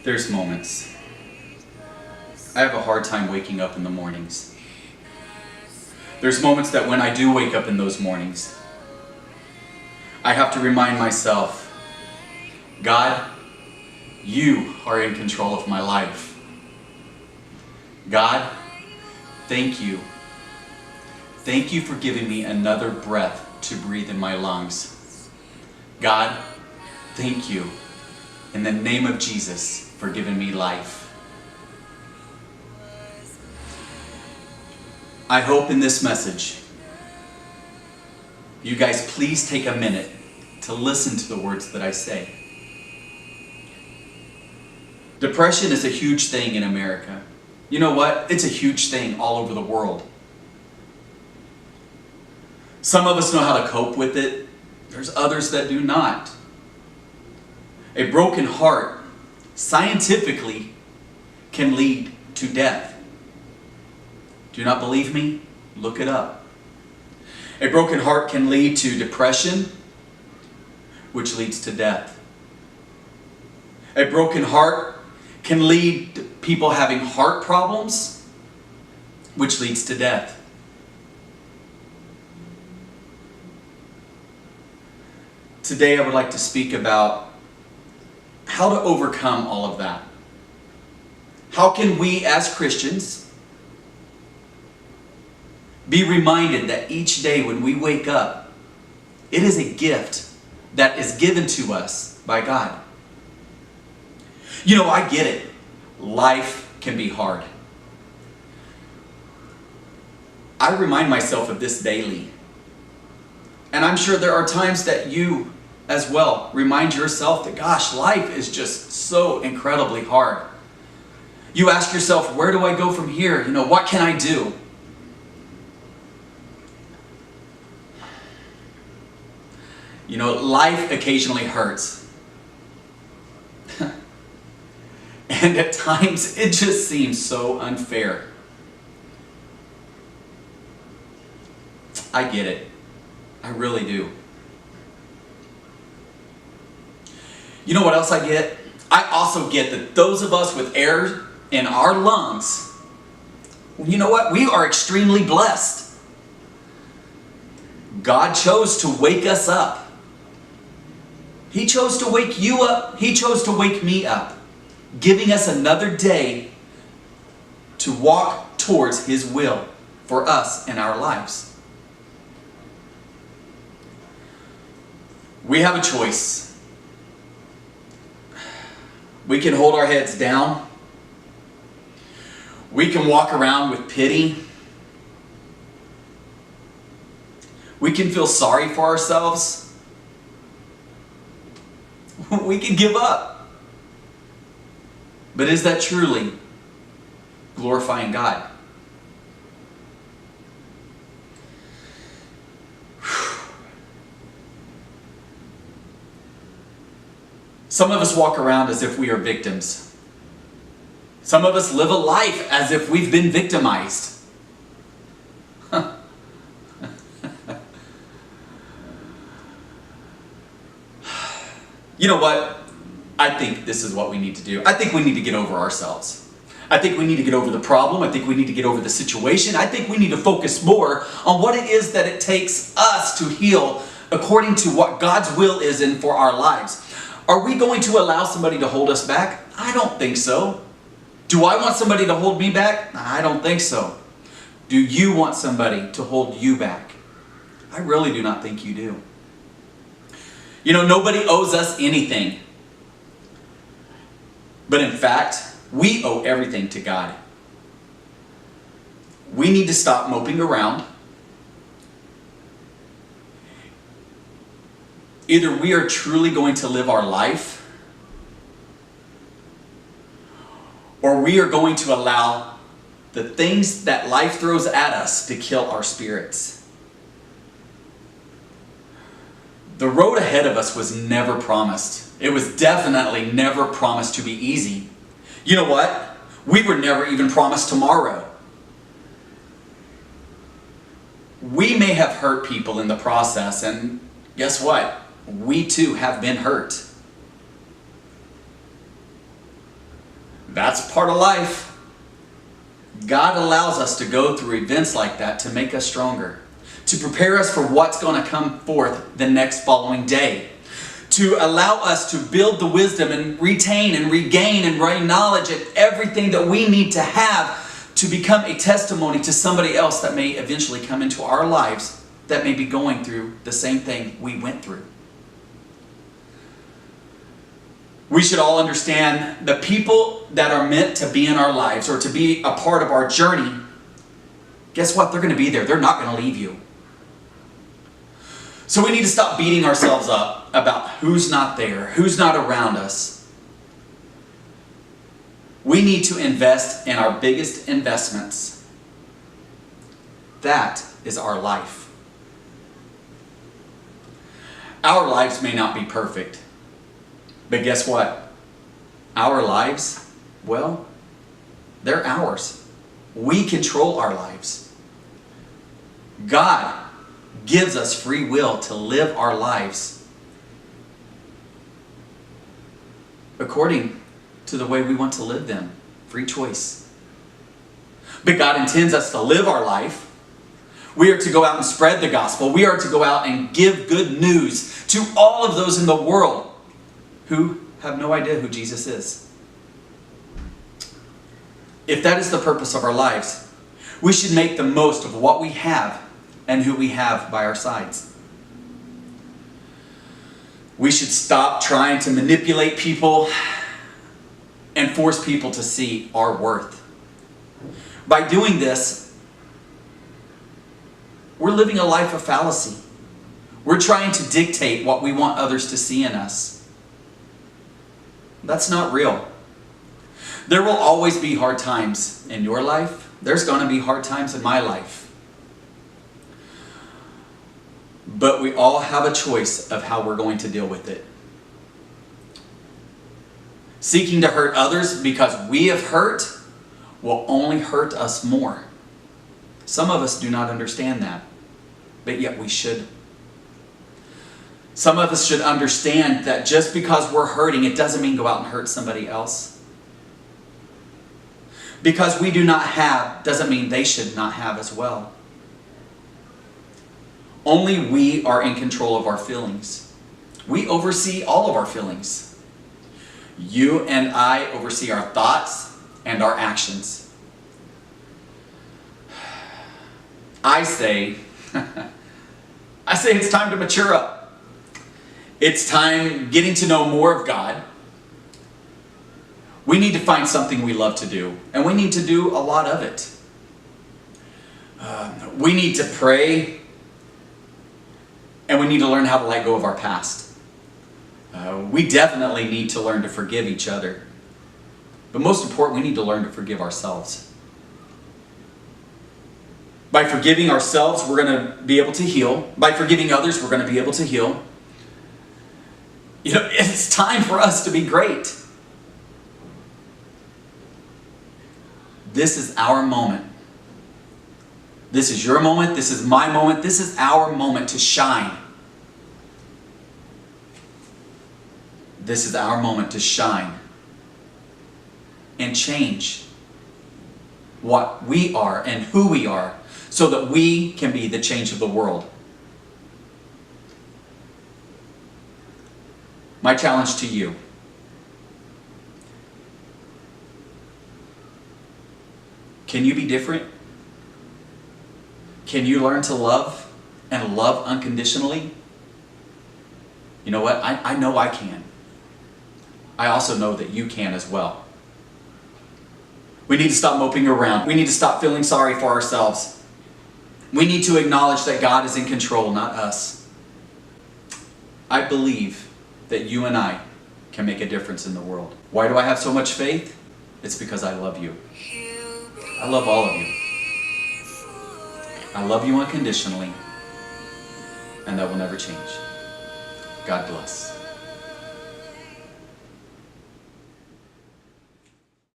There's moments. I have a hard time waking up in the mornings. There's moments that when I do wake up in those mornings, I have to remind myself, God, you are in control of my life. God, thank you. Thank you for giving me another breath to breathe in my lungs. God, thank you in the name of Jesus for giving me life. I hope in this message, you guys please take a minute to listen to the words that I say. Depression is a huge thing in America. You know what? It's a huge thing all over the world. Some of us know how to cope with it. There's others that do not. A broken heart, scientifically, can lead to death. Do you not believe me? Look it up. A broken heart can lead to depression, which leads to death. A broken heart can lead to people having heart problems, which leads to death. Today I would like to speak about how to overcome all of that. How can we as Christians be reminded that each day when we wake up, it is a gift that is given to us by God. You know, I get it. Life can be hard. I remind myself of this daily. And I'm sure there are times that you as well remind yourself that, gosh, life is just so incredibly hard. You ask yourself, where do I go from here? You know, what can I do? You know, life occasionally hurts. And at times, it just seems so unfair. I get it. I really do. You know what else I get? I also get that those of us with air in our lungs, you know what? We are extremely blessed. God chose to wake us up. He chose to wake you up. He chose to wake me up, giving us another day to walk towards His will for us in our lives. We have a choice. We can hold our heads down. We can walk around with pity. We can feel sorry for ourselves. We can give up. But is that truly glorifying God? Some of us walk around as if we are victims. Some of us live a life as if we've been victimized. You know what? I think this is what we need to do. I think we need to get over ourselves. I think we need to get over the problem. I think we need to get over the situation. I think we need to focus more on what it is that it takes us to heal according to what God's will is in for our lives. Are we going to allow somebody to hold us back? I don't think so. Do I want somebody to hold me back? I don't think so. Do you want somebody to hold you back? I really do not think you do. You know, nobody owes us anything. But in fact, we owe everything to God. We need to stop moping around. Either we are truly going to live our life, or we are going to allow the things that life throws at us to kill our spirits. The road ahead of us was never promised. It was definitely never promised to be easy. You know what? We were never even promised tomorrow. We may have hurt people in the process, and guess what? We too have been hurt. That's part of life. God allows us to go through events like that to make us stronger, to prepare us for what's going to come forth the next following day, to allow us to build the wisdom and retain and regain and gain knowledge and everything that we need to have to become a testimony to somebody else that may eventually come into our lives that may be going through the same thing we went through. We should all understand the people that are meant to be in our lives or to be a part of our journey, guess what? They're going to be there. They're not going to leave you. So we need to stop beating ourselves up about who's not there, who's not around us. We need to invest in our biggest investments. That is our life. Our lives may not be perfect. But guess what? Our lives, well, they're ours. We control our lives. God gives us free will to live our lives according to the way we want to live them. Free choice. But God intends us to live our life. We are to go out and spread the gospel. We are to go out and give good news to all of those in the world who have no idea who Jesus is. If that is the purpose of our lives, we should make the most of what we have and who we have by our sides. We should stop trying to manipulate people and force people to see our worth. By doing this, we're living a life of fallacy. We're trying to dictate what we want others to see in us. That's not real. There will always be hard times in your life. There's going to be hard times in my life. But we all have a choice of how we're going to deal with it. Seeking to hurt others because we have hurt will only hurt us more. Some of us do not understand that, but yet we should. Some of us should understand that just because we're hurting, it doesn't mean go out and hurt somebody else. Because we do not have, doesn't mean they should not have as well. Only we are in control of our feelings. We oversee all of our feelings. You and I oversee our thoughts and our actions. I say it's time to mature up. It's time getting to know more of God. We need to find something we love to do, and we need to do a lot of it. We need to pray, and we need to learn how to let go of our past. We definitely need to learn to forgive each other. But most important, we need to learn to forgive ourselves. By forgiving ourselves, we're going to be able to heal. By forgiving others, we're going to be able to heal. You know, it's time for us to be great. This is our moment. This is your moment. This is my moment. This is our moment to shine. This is our moment to shine and change what we are and who we are so that we can be the change of the world. My challenge to you. Can you be different? Can you learn to love and love unconditionally? You know what? I know I can. I also know that you can as well. We need to stop moping around. We need to stop feeling sorry for ourselves. We need to acknowledge that God is in control, not us. I believe that you and I can make a difference in the world. Why do I have so much faith? It's because I love you. I love all of you. I love you unconditionally, and that will never change. God bless.